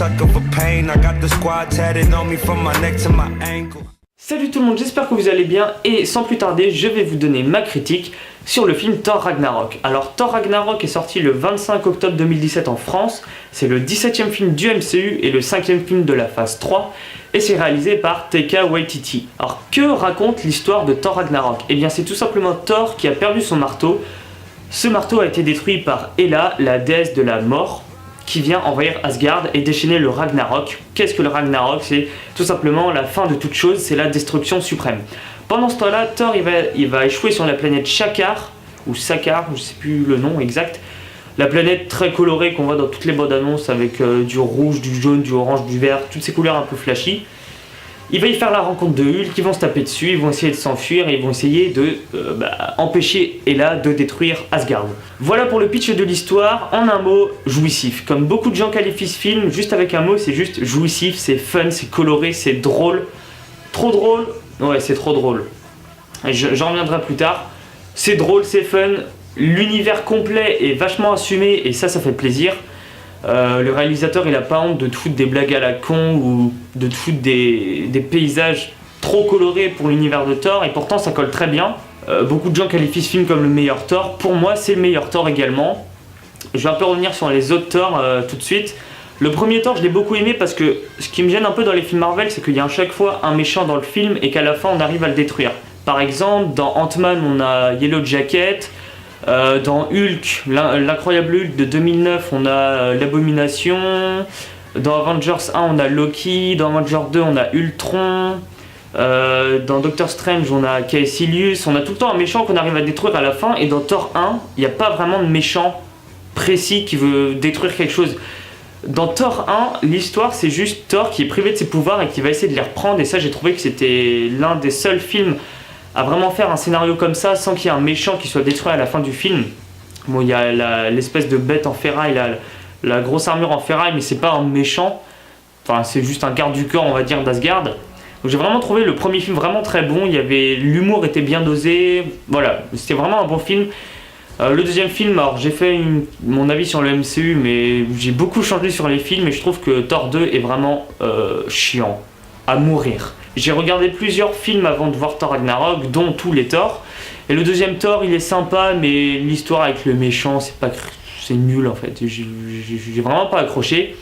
sucker for pain. I got the squad tatted on me from my neck to my ankle. Salut tout le monde, j'espère que vous allez bien et sans plus tarder, je vais vous donner ma critique sur le film Thor Ragnarok. Alors Thor Ragnarok est sorti le 25 octobre 2017 en France, c'est le 17e film du MCU et le 5e film de la phase 3 et c'est réalisé par Taika Waititi. Alors que raconte l'histoire de Thor Ragnarok? Eh bien c'est tout simplement Thor qui a perdu son marteau. Ce marteau a été détruit par Hela, la déesse de la mort, qui vient envahir Asgard et déchaîner le Ragnarok. Qu'est-ce que le Ragnarok? C'est tout simplement la fin de toute chose, c'est la destruction suprême. Pendant ce temps-là, Thor il va échouer sur la planète Shakar, ou Sakar, je ne sais plus le nom exact. La planète très colorée qu'on voit dans toutes les bandes annonces avec du rouge, du jaune, du orange, du vert, toutes ces couleurs un peu flashy. Il va y faire la rencontre de Hulk, ils vont se taper dessus, ils vont essayer de s'enfuir et ils vont essayer de empêcher Hela de détruire Asgard. Voilà pour le pitch de l'histoire, en un mot, jouissif. Comme beaucoup de gens qualifient ce film, juste avec un mot, c'est juste jouissif, c'est fun, c'est coloré, c'est drôle. Trop drôle? Ouais, c'est trop drôle. J'en reviendrai plus tard. C'est drôle, c'est fun, l'univers complet est vachement assumé et ça fait plaisir. Le réalisateur il a pas honte de te foutre des blagues à la con ou de te foutre des paysages trop colorés pour l'univers de Thor et pourtant ça colle très bien. Beaucoup de gens qualifient ce film comme le meilleur Thor, pour moi c'est le meilleur Thor également. Je vais un peu revenir sur les autres Thor tout de suite. Le premier Thor je l'ai beaucoup aimé parce que ce qui me gêne un peu dans les films Marvel c'est qu'il y a à chaque fois un méchant dans le film et qu'à la fin on arrive à le détruire. Par exemple dans Ant-Man on a Yellow Jacket. Dans Hulk, l'incroyable Hulk de 2009, on a l'Abomination. Dans Avengers 1, on a Loki. Dans Avengers 2, on a Ultron. Dans Doctor Strange, on a Caecilius. On a tout le temps un méchant qu'on arrive à détruire à la fin. Et dans Thor 1, il n'y a pas vraiment de méchant précis qui veut détruire quelque chose. Dans Thor 1, l'histoire c'est juste Thor qui est privé de ses pouvoirs et qui va essayer de les reprendre. Et ça, j'ai trouvé que c'était l'un des seuls films à vraiment faire un scénario comme ça sans qu'il y ait un méchant qui soit détruit à la fin du film. Bon, il y a l'espèce de bête en ferraille, la grosse armure en ferraille, mais c'est pas un méchant. Enfin, c'est juste un garde du corps, on va dire, d'Asgard. Donc j'ai vraiment trouvé le premier film vraiment très bon. L'humour était bien dosé. Voilà, c'était vraiment un bon film. Le deuxième film, alors j'ai fait mon avis sur le MCU, mais j'ai beaucoup changé sur les films et je trouve que Thor 2 est vraiment chiant, à mourir. J'ai regardé plusieurs films avant de voir Thor Ragnarok, dont tous les Thor. Et le deuxième Thor, il est sympa, mais l'histoire avec le méchant, c'est nul en fait. J'ai vraiment pas accroché.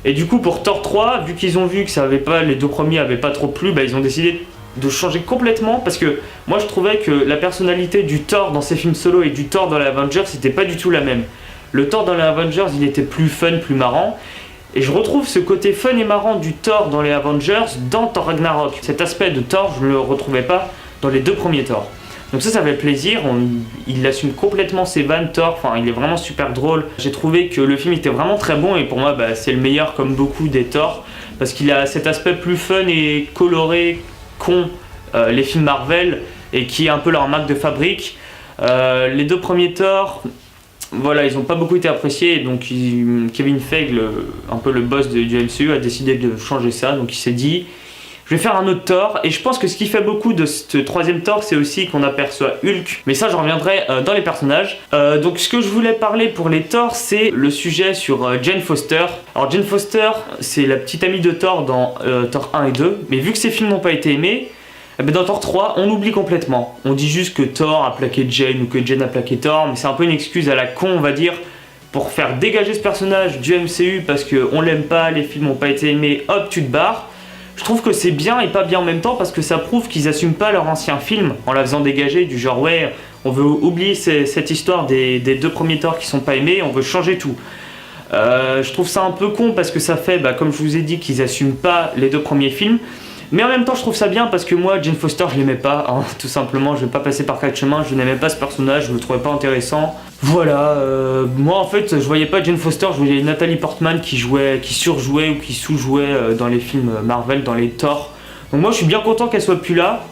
Et du coup, pour Thor 3, vu qu'ils ont vu que les deux premiers avaient pas trop plu, ils ont décidé de changer complètement. Parce que moi, je trouvais que la personnalité du Thor dans ces films solo et du Thor dans les Avengers, c'était pas du tout la même. Le Thor dans les Avengers, il était plus fun, plus marrant. Et je retrouve ce côté fun et marrant du Thor dans les Avengers dans Thor Ragnarok. Cet aspect de Thor, je ne le retrouvais pas dans les deux premiers Thor. Donc ça fait plaisir, il assume complètement ses vannes Thor, enfin il est vraiment super drôle. J'ai trouvé que le film était vraiment très bon et pour moi c'est le meilleur comme beaucoup des Thor. Parce qu'il a cet aspect plus fun et coloré qu'ont les films Marvel et qui est un peu leur marque de fabrique. Les deux premiers Thor... Voilà, ils n'ont pas beaucoup été appréciés, donc Kevin Feige, un peu le boss du MCU, a décidé de changer ça, donc il s'est dit je vais faire un autre Thor, et je pense que ce qui fait beaucoup de ce troisième Thor, c'est aussi qu'on aperçoit Hulk, mais ça je reviendrai dans les personnages. Donc ce que je voulais parler pour les Thor, c'est le sujet sur Jane Foster. Alors Jane Foster, c'est la petite amie de Thor dans Thor 1 et 2, mais vu que ces films n'ont pas été aimés, dans Thor 3, on oublie complètement. On dit juste que Thor a plaqué Jane ou que Jane a plaqué Thor, mais c'est un peu une excuse à la con, on va dire, pour faire dégager ce personnage du MCU parce qu'on l'aime pas, les films n'ont pas été aimés, hop, tu te barres. Je trouve que c'est bien et pas bien en même temps parce que ça prouve qu'ils assument pas leur ancien film en la faisant dégager, du genre ouais, on veut oublier cette histoire des deux premiers Thor qui sont pas aimés, on veut changer tout. Je trouve ça un peu con parce que ça fait, comme je vous ai dit, qu'ils assument pas les deux premiers films. Mais en même temps je trouve ça bien parce que moi Jane Foster je l'aimais pas, hein, tout simplement, je vais pas passer par quatre chemins, je n'aimais pas ce personnage, je le trouvais pas intéressant. Voilà, moi en fait je voyais pas Jane Foster, je voyais Nathalie Portman qui surjouait ou qui sous-jouait dans les films Marvel, dans les Thor. Donc moi je suis bien content qu'elle soit plus là,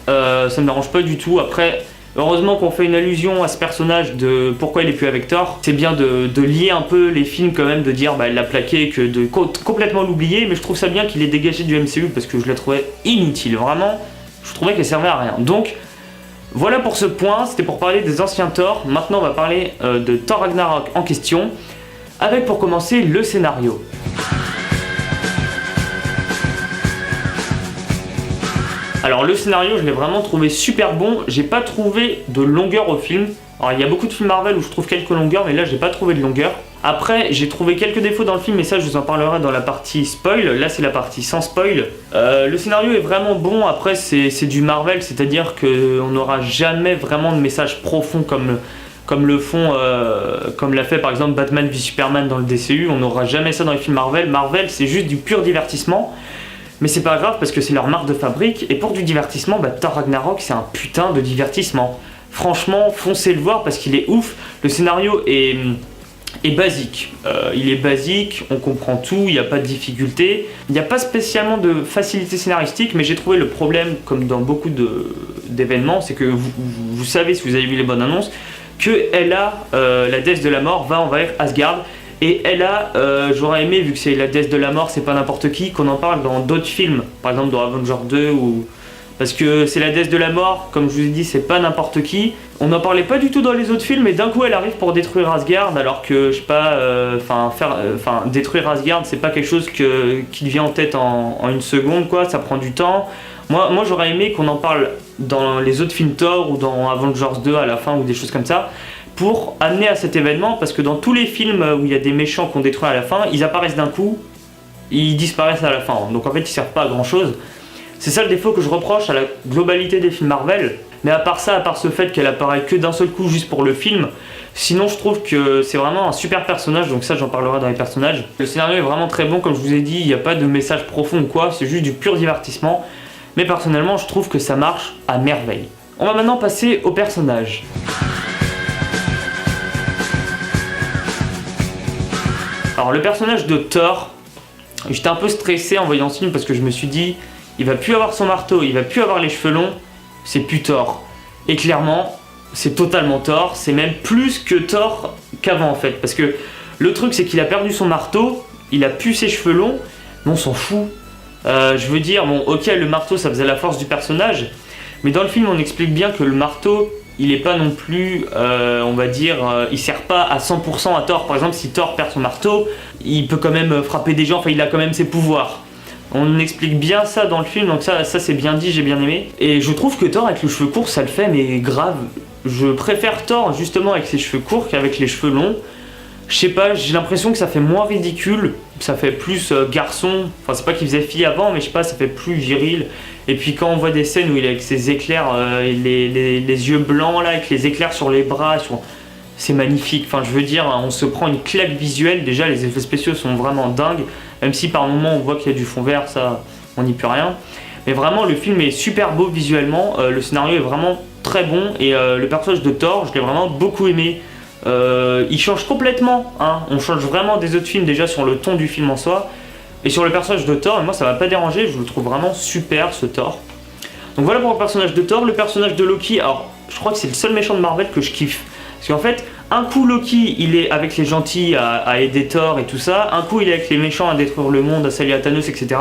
ça me dérange pas du tout. Après heureusement qu'on fait une allusion à ce personnage de pourquoi il est plus avec Thor. C'est bien de lier un peu les films quand même, de dire elle l'a plaqué, que de complètement l'oublier, mais je trouve ça bien qu'il ait dégagé du MCU parce que je la trouvais inutile, vraiment, je trouvais qu'elle servait à rien. Donc voilà pour ce point, c'était pour parler des anciens Thor. Maintenant on va parler de Thor Ragnarok en question, avec pour commencer le scénario. Alors le scénario, je l'ai vraiment trouvé super bon. J'ai pas trouvé de longueur au film. Alors il y a beaucoup de films Marvel où je trouve quelques longueurs, mais là j'ai pas trouvé de longueur. Après, j'ai trouvé quelques défauts dans le film, mais ça je vous en parlerai dans la partie spoil. Là c'est la partie sans spoil. Le scénario est vraiment bon. Après c'est du Marvel, c'est-à-dire qu'on n'aura jamais vraiment de message profond comme l'a fait par exemple Batman v Superman dans le DCU. On n'aura jamais ça dans les films Marvel. Marvel c'est juste du pur divertissement. Mais c'est pas grave parce que c'est leur marque de fabrique. Et pour du divertissement, Thor Ragnarok c'est un putain de divertissement. Franchement, foncez le voir parce qu'il est ouf. Le scénario est basique. Il est basique, on comprend tout, il n'y a pas de difficulté. Il n'y a pas spécialement de facilité scénaristique, mais j'ai trouvé le problème, comme dans beaucoup d'événements, c'est que vous savez, si vous avez vu les bonnes annonces, que Hela, la déesse de la mort, va envahir Asgard. Et Hela, j'aurais aimé, vu que c'est la déesse de la mort, c'est pas n'importe qui, qu'on en parle dans d'autres films. Par exemple dans Avengers 2 ou... Parce que c'est la déesse de la mort, comme je vous ai dit, c'est pas n'importe qui. On n'en parlait pas du tout dans les autres films, et d'un coup elle arrive pour détruire Asgard, alors que, je sais pas, détruire Asgard, c'est pas quelque chose qui te vient en tête en une seconde, quoi, ça prend du temps. Moi j'aurais aimé qu'on en parle dans les autres films Thor, ou dans Avengers 2 à la fin, ou des choses comme ça, pour amener à cet événement, parce que dans tous les films où il y a des méchants qu'on détruit à la fin, ils apparaissent d'un coup, ils disparaissent à la fin, donc en fait ils servent pas à grand chose. C'est ça le défaut que je reproche à la globalité des films Marvel. Mais à part ça, à part ce fait qu'elle apparaît que d'un seul coup juste pour le film, sinon je trouve que c'est vraiment un super personnage, donc ça j'en parlerai dans les personnages. Le scénario est vraiment très bon, comme je vous ai dit, il n'y a pas de message profond ou quoi, c'est juste du pur divertissement. Mais personnellement, je trouve que ça marche à merveille. On va maintenant passer aux personnages. Alors le personnage de Thor, j'étais un peu stressé en voyant ce film parce que je me suis dit... Il va plus avoir son marteau, il va plus avoir les cheveux longs, c'est plus Thor. Et clairement, c'est totalement Thor, c'est même plus que Thor qu'avant en fait. Parce que le truc c'est qu'il a perdu son marteau, il a plus ses cheveux longs, mais on s'en fout. Je veux dire, bon ok le marteau ça faisait la force du personnage, mais dans le film on explique bien que le marteau, il est pas non plus, on va dire, il sert pas à 100% à Thor. Par exemple si Thor perd son marteau, il peut quand même frapper des gens, enfin il a quand même ses pouvoirs. On explique bien ça dans le film, donc ça c'est bien dit, j'ai bien aimé. Et je trouve que Thor avec les cheveux courts, ça le fait, mais grave. Je préfère Thor justement avec ses cheveux courts qu'avec les cheveux longs. Je sais pas, j'ai l'impression que ça fait moins ridicule, ça fait plus garçon. Enfin c'est pas qu'il faisait fille avant, mais je sais pas, ça fait plus viril. Et puis quand on voit des scènes où il est avec ses éclairs, les yeux blancs là, avec les éclairs sur les bras, c'est magnifique. Enfin je veux dire, on se prend une claque visuelle, déjà les effets spéciaux sont vraiment dingues. Même si par moments on voit qu'il y a du fond vert, ça on n'y peut rien. Mais vraiment le film est super beau visuellement, le scénario est vraiment très bon. Et le personnage de Thor, je l'ai vraiment beaucoup aimé. Il change complètement, hein. On change vraiment des autres films déjà sur le ton du film en soi. Et sur le personnage de Thor, moi ça m'a pas dérangé, je le trouve vraiment super ce Thor. Donc voilà pour le personnage de Thor. Le personnage de Loki, alors je crois que c'est le seul méchant de Marvel que je kiffe. Parce qu'en fait, un coup Loki, il est avec les gentils à aider Thor et tout ça. Un coup, il est avec les méchants à détruire le monde, à s'allier à Thanos, etc.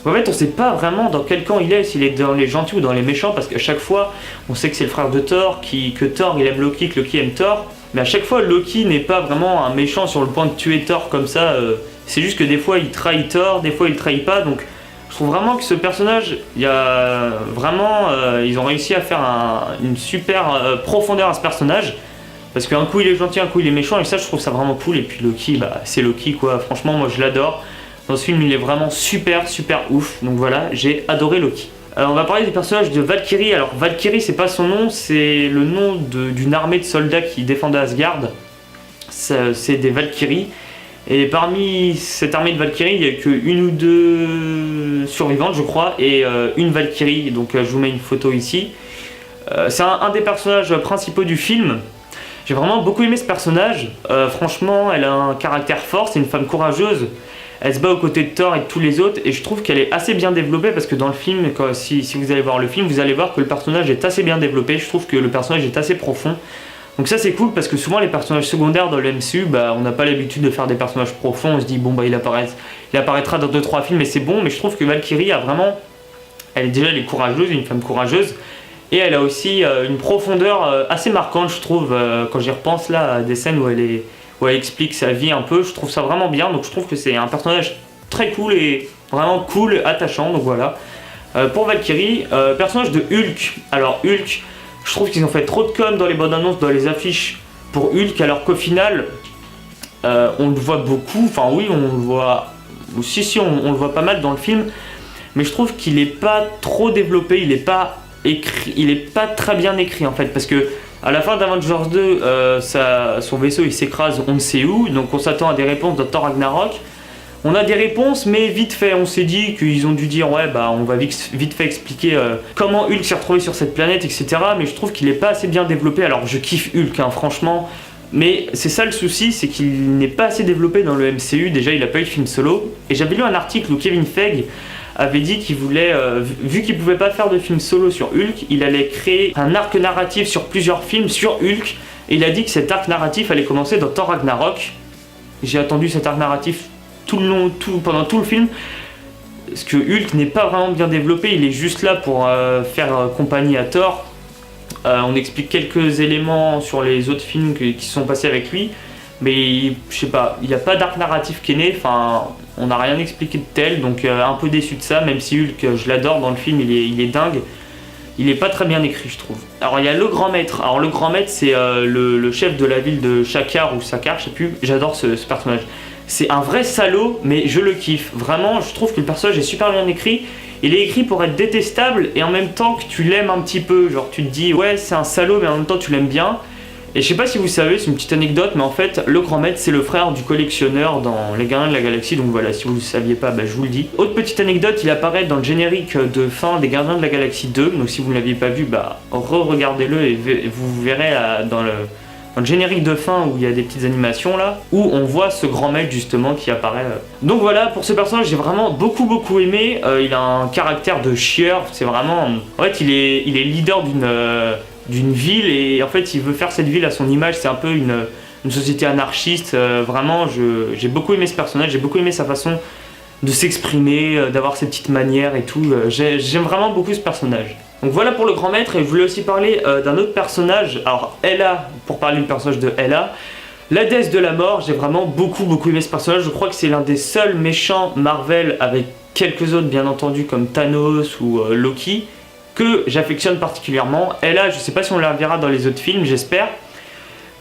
En fait, on sait pas vraiment dans quel camp il est, s'il est dans les gentils ou dans les méchants, parce qu'à chaque fois, on sait que c'est le frère de Thor, que Thor il aime Loki, que Loki aime Thor. Mais à chaque fois, Loki n'est pas vraiment un méchant sur le point de tuer Thor comme ça. C'est juste que des fois, il trahit Thor, des fois, il trahit pas. Donc, je trouve vraiment que ce personnage, il y a vraiment, ils ont réussi à faire une super profondeur à ce personnage. Parce qu'un coup il est gentil, un coup il est méchant, et ça je trouve ça vraiment cool. Et puis Loki, c'est Loki quoi, franchement moi je l'adore. Dans ce film il est vraiment super ouf, donc voilà, j'ai adoré Loki. On va parler du personnage de Valkyrie. Alors Valkyrie c'est pas son nom, c'est le nom d'une armée de soldats qui défendait Asgard. C'est des Valkyries. Et parmi cette armée de Valkyrie, il n'y a que une ou deux survivantes je crois, et une Valkyrie, donc je vous mets une photo ici. C'est un des personnages principaux du film. J'ai vraiment beaucoup aimé ce personnage, franchement elle a un caractère fort, c'est une femme courageuse, elle se bat aux côtés de Thor et de tous les autres, et je trouve qu'elle est assez bien développée parce que dans le film, si vous allez voir le film, vous allez voir que le personnage est assez bien développé, je trouve que le personnage est assez profond. Donc ça c'est cool parce que souvent les personnages secondaires dans le MCU, on n'a pas l'habitude de faire des personnages profonds, on se dit bon il apparaîtra dans 2-3 films et c'est bon, mais je trouve que Valkyrie a vraiment, elle est courageuse, une femme courageuse. Et elle a aussi une profondeur assez marquante, je trouve, quand j'y repense là à des scènes où elle explique sa vie un peu, je trouve ça vraiment bien, donc je trouve que c'est un personnage très cool et vraiment cool, attachant, donc voilà. Pour Valkyrie, personnage de Hulk. Alors Hulk, je trouve qu'ils ont fait trop de com dans les bandes annonces, dans les affiches pour Hulk, alors qu'au final, on le voit beaucoup. Enfin oui, on le voit. Si, on le voit pas mal dans le film, mais je trouve qu'il est pas trop développé, il est pas très bien écrit en fait, parce que à la fin d'Avengers 2, son vaisseau il s'écrase on ne sait où, donc on s'attend à des réponses de Thor Ragnarok. On a des réponses, mais vite fait, on s'est dit qu'ils ont dû dire ouais, bah on va vite fait expliquer comment Hulk s'est retrouvé sur cette planète, etc. Mais je trouve qu'il est pas assez bien développé. Alors je kiffe Hulk, hein, franchement, mais c'est ça le souci, c'est qu'il n'est pas assez développé dans le MCU. Déjà, il a pas eu de film solo. Et j'avais lu un article où Kevin Feige avait dit qu'il voulait, vu qu'il pouvait pas faire de film solo sur Hulk, il allait créer un arc narratif sur plusieurs films sur Hulk. Et il a dit que cet arc narratif allait commencer dans Thor Ragnarok. J'ai attendu cet arc narratif pendant tout le film, parce que Hulk n'est pas vraiment bien développé, il est juste là pour faire compagnie à Thor. On explique quelques éléments sur les autres films qui se sont passés avec lui, mais je sais pas, il n'y a pas d'arc narratif qui est né, enfin on n'a rien expliqué de tel, donc un peu déçu de ça, même si Hulk, je l'adore dans le film, il est dingue. Il est pas très bien écrit, je trouve. Alors il y a le Grand Maître. Alors le Grand Maître, c'est le chef de la ville de Shakar ou Sakar, je sais plus. J'adore ce personnage. C'est un vrai salaud, mais je le kiffe. Vraiment, je trouve que le personnage est super bien écrit. Il est écrit pour être détestable et en même temps que tu l'aimes un petit peu. Genre tu te dis ouais c'est un salaud, mais en même temps tu l'aimes bien. Et je sais pas si vous savez, c'est une petite anecdote, mais en fait, le Grand Maître, c'est le frère du collectionneur dans Les Gardiens de la Galaxie, donc voilà, si vous ne le saviez pas, bah, je vous le dis. Autre petite anecdote, il apparaît dans le générique de fin des Gardiens de la Galaxie 2, donc si vous ne l'aviez pas vu, bah, re-regardez-le et vous verrez dans le générique de fin où il y a des petites animations là, où on voit ce Grand Maître justement qui apparaît. Donc voilà, pour ce personnage, j'ai vraiment beaucoup aimé. Il a un caractère de chieur, c'est vraiment... En fait, il est leader d'une ville et en fait il veut faire cette ville à son image. C'est un peu une société anarchiste. Vraiment j'ai beaucoup aimé ce personnage, j'ai beaucoup aimé sa façon de s'exprimer, d'avoir ses petites manières et tout. J'aime vraiment beaucoup ce personnage. Donc voilà pour le Grand Maître. Et je voulais aussi parler d'un autre personnage. Alors Hela, pour parler du personnage de Hela, la déesse de la mort. J'ai vraiment beaucoup aimé ce personnage. Je crois que c'est l'un des seuls méchants Marvel, avec quelques autres bien entendu comme Thanos ou Loki, que j'affectionne particulièrement. Hela, je sais pas si on la verra dans les autres films, j'espère,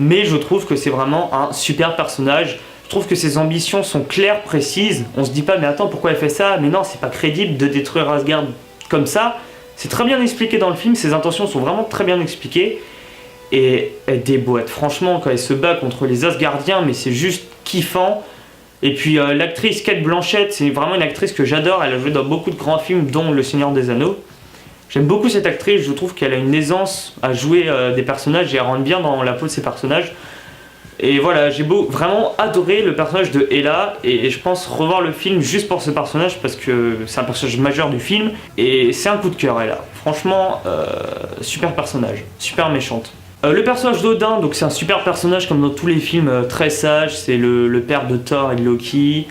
mais je trouve que c'est vraiment un super personnage. Je trouve que ses ambitions sont claires, précises. On se dit pas mais attends pourquoi elle fait ça, mais non c'est pas crédible de détruire Asgard comme ça. C'est très bien expliqué dans le film, ses intentions sont vraiment très bien expliquées et elle déboîte franchement quand elle se bat contre les Asgardiens, mais c'est juste kiffant. Et puis l'actrice Cate Blanchett, c'est vraiment une actrice que j'adore, elle a joué dans beaucoup de grands films dont Le Seigneur des Anneaux. J'aime beaucoup cette actrice, je trouve qu'elle a une aisance à jouer des personnages et elle rentre bien dans la peau de ses personnages. Et voilà, j'ai vraiment adoré le personnage de Hela et je pense revoir le film juste pour ce personnage parce que c'est un personnage majeur du film et c'est un coup de cœur Hela. Franchement, super personnage, super méchante. Le personnage d'Odin, donc c'est un super personnage comme dans tous les films, très sage, c'est le père de Thor et de Loki.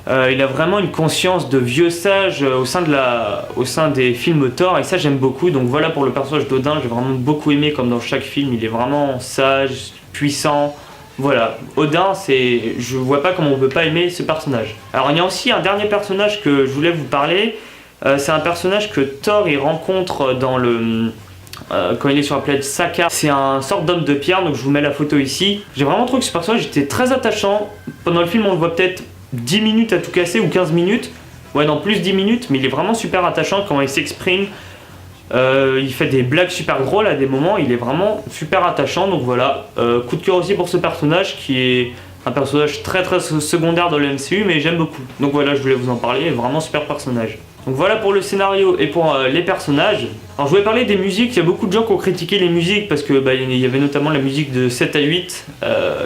Il a vraiment une conscience de vieux sage au sein des films Thor et ça j'aime beaucoup. Donc voilà pour le personnage d'Odin, j'ai vraiment beaucoup aimé comme dans chaque film, il est vraiment sage, puissant. Voilà, Odin, je vois pas comment on peut pas aimer ce personnage. Alors il y a aussi un dernier personnage que je voulais vous parler. C'est un personnage que Thor il rencontre quand il est sur la planète Sakaar. C'est un sorte d'homme de pierre, donc je vous mets la photo ici. J'ai vraiment trouvé que ce personnage était très attachant. Pendant le film on le voit peut-être 10 minutes à tout casser ou 15 minutes. Ouais non, plus 10 minutes, mais il est vraiment super attachant quand il s'exprime. Il fait des blagues super drôles à des moments, il est vraiment super attachant. Donc voilà, coup de cœur aussi pour ce personnage qui est un personnage très secondaire dans le MCU, mais j'aime beaucoup. Donc voilà, je voulais vous en parler, vraiment super personnage. Donc voilà pour le scénario et pour les personnages. Alors je voulais parler des musiques, il y a beaucoup de gens qui ont critiqué les musiques parce que il y avait notamment la musique de 7 à 8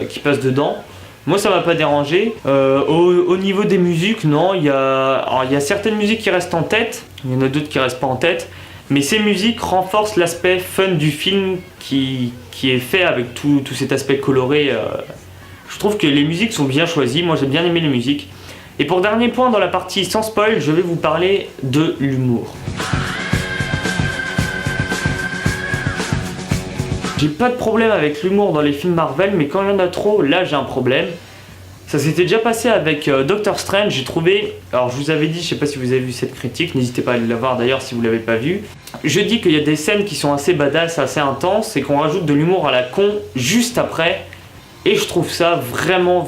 qui passe dedans. Moi ça m'a pas dérangé. Au niveau des musiques, non, il y a certaines musiques qui restent en tête, il y en a d'autres qui restent pas en tête. Mais ces musiques renforcent l'aspect fun du film qui est fait avec tout cet aspect coloré. Je trouve que les musiques sont bien choisies, moi j'ai bien aimé les musiques. Et pour dernier point dans la partie sans spoil, je vais vous parler de l'humour. J'ai pas de problème avec l'humour dans les films Marvel, mais quand il y en a trop, là j'ai un problème. Ça s'était déjà passé avec Doctor Strange, j'ai trouvé... Alors je vous avais dit, je sais pas si vous avez vu cette critique, n'hésitez pas à la voir d'ailleurs si vous l'avez pas vu. Je dis qu'il y a des scènes qui sont assez badass, assez intenses, et qu'on rajoute de l'humour à la con juste après. Et je trouve ça vraiment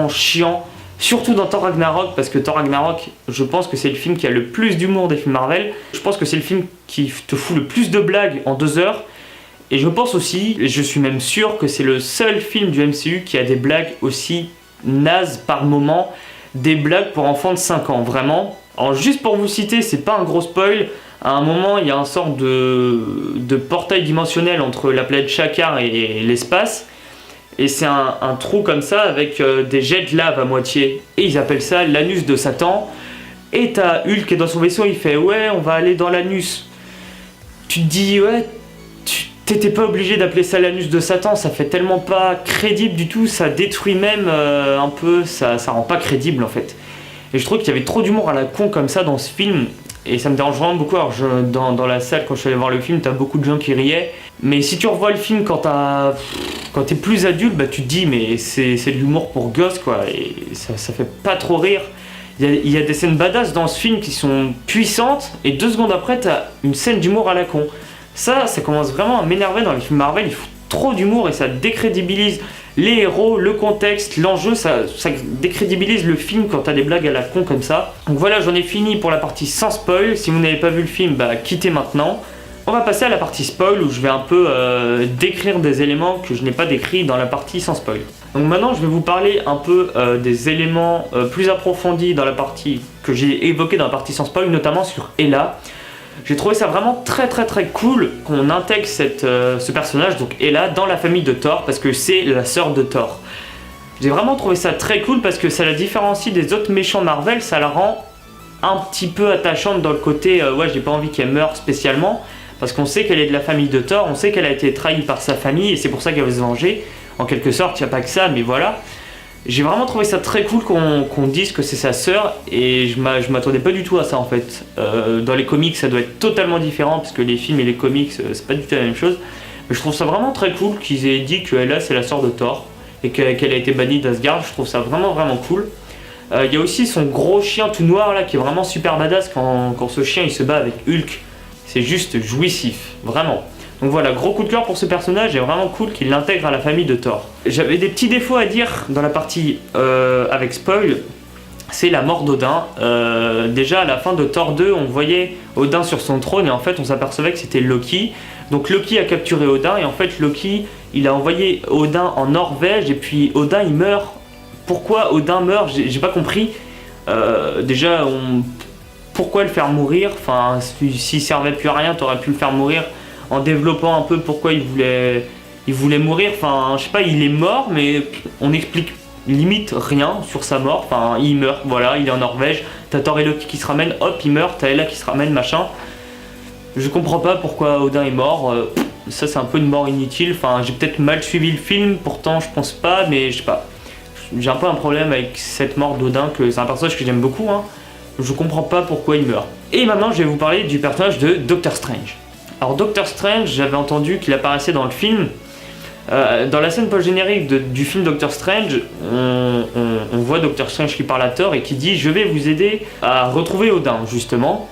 chiant. Surtout dans Thor Ragnarok, parce que Thor Ragnarok, je pense que c'est le film qui a le plus d'humour des films Marvel. Je pense que c'est le film qui te fout le plus de blagues en 2 heures. Et je pense aussi, et je suis même sûr que c'est le seul film du MCU qui a des blagues aussi nazes par moment, des blagues pour enfants de 5 ans, vraiment. Alors juste pour vous citer, c'est pas un gros spoil, à un moment il y a un sorte de portail dimensionnel entre la planète Shakar et l'espace, et c'est un trou comme ça avec des jets de lave à moitié, et ils appellent ça l'anus de Satan, et t'as Hulk qui est dans son vaisseau, il fait ouais on va aller dans l'anus. Tu te dis ouais, t'étais pas obligé d'appeler ça l'anus de Satan, ça fait tellement pas crédible du tout, ça détruit même un peu, ça rend pas crédible en fait. Et je trouve qu'il y avait trop d'humour à la con comme ça dans ce film, et ça me dérange vraiment beaucoup. Alors dans la salle quand je suis allé voir le film, t'as beaucoup de gens qui riaient, mais si tu revois le film quand t'es plus adulte, bah tu te dis mais c'est de l'humour pour gosses quoi, et ça fait pas trop rire. Il y a des scènes badass dans ce film qui sont puissantes, et 2 secondes après t'as une scène d'humour à la con. Ça commence vraiment à m'énerver dans les films Marvel, il faut trop d'humour et ça décrédibilise les héros, le contexte, l'enjeu, ça décrédibilise le film quand t'as des blagues à la con comme ça. Donc voilà, j'en ai fini pour la partie sans spoil. Si vous n'avez pas vu le film, bah quittez maintenant. On va passer à la partie spoil où je vais un peu décrire des éléments que je n'ai pas décrits dans la partie sans spoil. Donc maintenant je vais vous parler un peu des éléments plus approfondis dans la partie que j'ai évoqué dans la partie sans spoil, notamment sur Hela. J'ai trouvé ça vraiment très cool qu'on intègre ce personnage, donc Hela, dans la famille de Thor, parce que c'est la sœur de Thor. J'ai vraiment trouvé ça très cool parce que ça la différencie des autres méchants Marvel, ça la rend un petit peu attachante dans le côté ouais j'ai pas envie qu'elle meure spécialement, parce qu'on sait qu'elle est de la famille de Thor, on sait qu'elle a été trahie par sa famille et c'est pour ça qu'elle veut se venger. En quelque sorte, il n'y a pas que ça, mais voilà. J'ai vraiment trouvé ça très cool qu'on dise que c'est sa sœur, et je m'attendais pas du tout à ça en fait. Dans les comics ça doit être totalement différent parce que les films et les comics c'est pas du tout la même chose, mais je trouve ça vraiment très cool qu'ils aient dit que Hela c'est la sœur de Thor et qu'elle a été bannie d'Asgard. Je trouve ça vraiment cool. Il y a aussi son gros chien tout noir là qui est vraiment super badass quand ce chien il se bat avec Hulk, c'est juste jouissif, vraiment. Donc voilà, gros coup de cœur pour ce personnage, et vraiment cool qu'il l'intègre à la famille de Thor. J'avais des petits défauts à dire dans la partie avec spoil, c'est la mort d'Odin. Déjà à la fin de Thor 2, on voyait Odin sur son trône, et en fait on s'apercevait que c'était Loki. Donc Loki a capturé Odin, et en fait Loki il a envoyé Odin en Norvège, et puis Odin il meurt. Pourquoi Odin meurt? J'ai pas compris. Déjà, pourquoi le faire mourir? Enfin, s'il servait plus à rien, t'aurais pu le faire mourir en développant un peu pourquoi il voulait mourir. Enfin, je sais pas, il est mort, mais on explique limite rien sur sa mort. Enfin, il meurt, voilà, il est en Norvège. T'as Thor et Loki qui se ramènent, hop, il meurt. T'as Hela qui se ramène, machin. Je comprends pas pourquoi Odin est mort. Ça, c'est un peu une mort inutile. Enfin, j'ai peut-être mal suivi le film, pourtant je pense pas, mais je sais pas. J'ai un peu un problème avec cette mort d'Odin, que c'est un personnage que j'aime beaucoup, hein. Je comprends pas pourquoi il meurt. Et maintenant, je vais vous parler du personnage de Doctor Strange. Alors Doctor Strange, j'avais entendu qu'il apparaissait dans le film. Dans la scène post-générique du film Doctor Strange, on voit Doctor Strange qui parle à Thor et qui dit « Je vais vous aider à retrouver Odin », justement.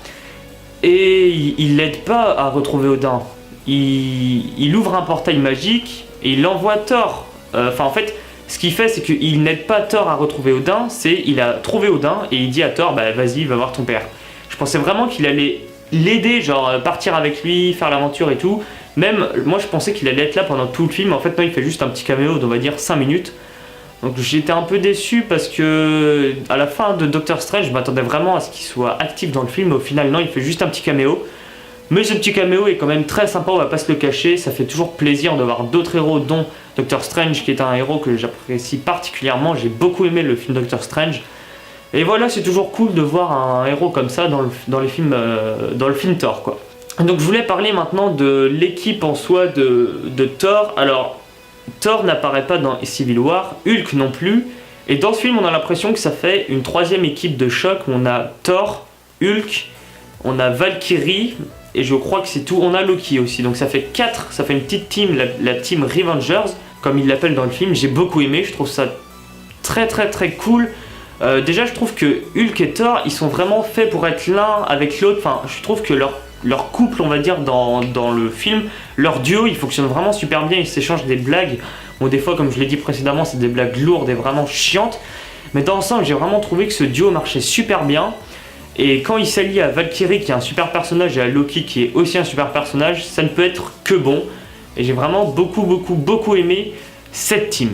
Et il l'aide pas à retrouver Odin. Il ouvre un portail magique et il envoie Thor. Enfin, en fait, ce qu'il fait, c'est qu'il n'aide pas Thor à retrouver Odin, il a trouvé Odin et il dit à Thor « Bah vas-y, va voir ton père ». Je pensais vraiment qu'il allait l'aider, genre partir avec lui, faire l'aventure et tout. Même, moi je pensais qu'il allait être là pendant tout le film. En fait non, il fait juste un petit caméo d'on va dire 5 minutes. Donc j'étais un peu déçu parce que à la fin de Doctor Strange, je m'attendais vraiment à ce qu'il soit actif dans le film. Au final non, il fait juste un petit caméo. Mais ce petit caméo est quand même très sympa, on va pas se le cacher. Ça fait toujours plaisir de voir d'autres héros, dont Doctor Strange, qui est un héros que j'apprécie particulièrement. J'ai beaucoup aimé le film Doctor Strange. Et voilà, c'est toujours cool de voir un héros comme ça dans le film Thor, quoi. Donc je voulais parler maintenant de l'équipe en soi de Thor. Alors, Thor n'apparaît pas dans Civil War, Hulk non plus. Et dans ce film, on a l'impression que ça fait une troisième équipe de choc. On a Thor, Hulk, on a Valkyrie, et je crois que c'est tout. On a Loki aussi, donc ça fait 4, ça fait une petite team, la team Revengers, comme ils l'appellent dans le film. J'ai beaucoup aimé, je trouve ça très très très cool. Déjà je trouve que Hulk et Thor ils sont vraiment faits pour être l'un avec l'autre. Enfin je trouve que leur couple on va dire dans le film, leur duo il fonctionne vraiment super bien. Ils s'échangent des blagues. Bon des fois comme je l'ai dit précédemment c'est des blagues lourdes et vraiment chiantes. Mais dans l'ensemble j'ai vraiment trouvé que ce duo marchait super bien. Et quand il s'allie à Valkyrie qui est un super personnage et à Loki qui est aussi un super personnage, ça ne peut être que bon. Et j'ai vraiment beaucoup aimé cette team.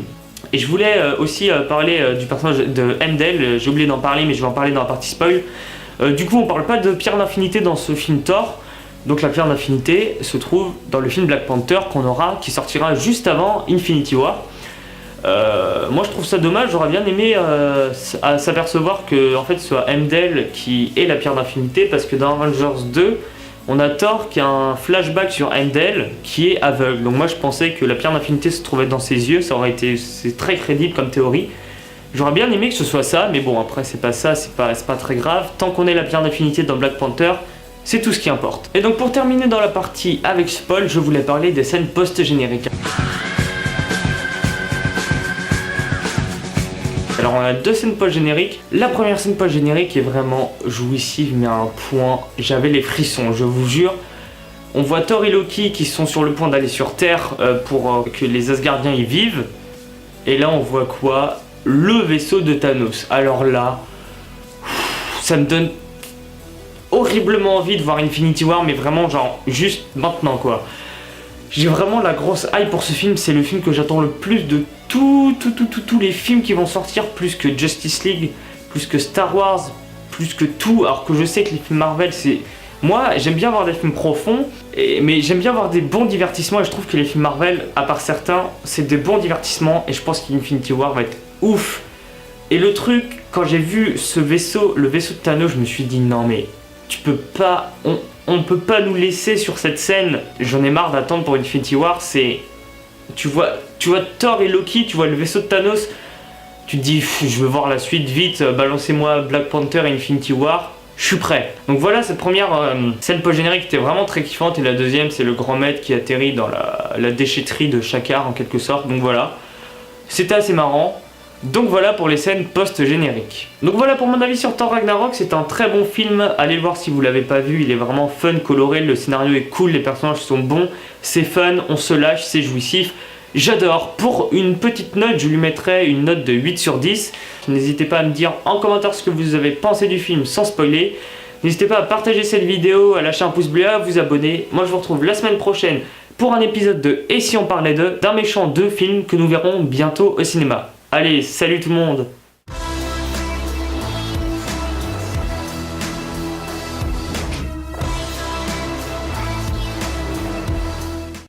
Et je voulais aussi parler du personnage de Heimdall. J'ai oublié d'en parler mais je vais en parler dans la partie spoil. Du coup on parle pas de pierre d'infinité dans ce film Thor. Donc la pierre d'infinité se trouve dans le film Black Panther qui sortira juste avant Infinity War. Moi je trouve ça dommage, j'aurais bien aimé s'apercevoir que en fait ce soit Heimdall qui est la pierre d'infinité, parce que dans Avengers 2 on a Thor qui a un flashback sur Heimdall qui est aveugle. Donc moi je pensais que la pierre d'infinité se trouvait dans ses yeux, c'est très crédible comme théorie. J'aurais bien aimé que ce soit ça, mais bon après c'est pas ça, c'est pas très grave. Tant qu'on ait la pierre d'infinité dans Black Panther, c'est tout ce qui importe. Et donc pour terminer dans la partie avec spoil, je voulais parler des scènes post-génériques. Alors on a deux scènes post-génériques. La première scène post-générique est vraiment jouissive mais à un point, j'avais les frissons, je vous jure. On voit Thor et Loki qui sont sur le point d'aller sur Terre pour que les Asgardiens y vivent. Et là on voit quoi? Le vaisseau de Thanos. Alors là, ça me donne horriblement envie de voir Infinity War, mais vraiment genre juste maintenant quoi. J'ai vraiment la grosse hype pour ce film, c'est le film que j'attends le plus de tous les films qui vont sortir, plus que Justice League, plus que Star Wars, plus que tout, alors que je sais que les films Marvel c'est... Moi j'aime bien voir des films profonds, mais j'aime bien voir des bons divertissements et je trouve que les films Marvel, à part certains, c'est des bons divertissements et je pense qu'Infinity War va être ouf. Et le truc, quand j'ai vu ce vaisseau, le vaisseau de Thanos, je me suis dit non mais tu peux pas... On peut pas nous laisser sur cette scène. J'en ai marre d'attendre pour Infinity War. C'est... Tu vois Thor et Loki, tu vois le vaisseau de Thanos. Tu te dis, je veux voir la suite vite. Balancez-moi Black Panther et Infinity War. Je suis prêt. Donc voilà, cette première scène post-générique était vraiment très kiffante. Et la deuxième, c'est le grand maître qui atterrit dans la déchetterie de Shakaar en quelque sorte. Donc voilà. C'était assez marrant. Donc voilà pour les scènes post-génériques. Donc voilà pour mon avis sur Thor Ragnarok, c'est un très bon film, allez le voir si vous l'avez pas vu, il est vraiment fun, coloré, le scénario est cool, les personnages sont bons, c'est fun, on se lâche, c'est jouissif, j'adore. Pour une petite note, je lui mettrai une note de 8 sur 10, n'hésitez pas à me dire en commentaire ce que vous avez pensé du film sans spoiler, n'hésitez pas à partager cette vidéo, à lâcher un pouce bleu, à vous abonner, moi je vous retrouve la semaine prochaine pour un épisode de Et si on parlait d'un méchant de film que nous verrons bientôt au cinéma. Allez, salut tout le monde!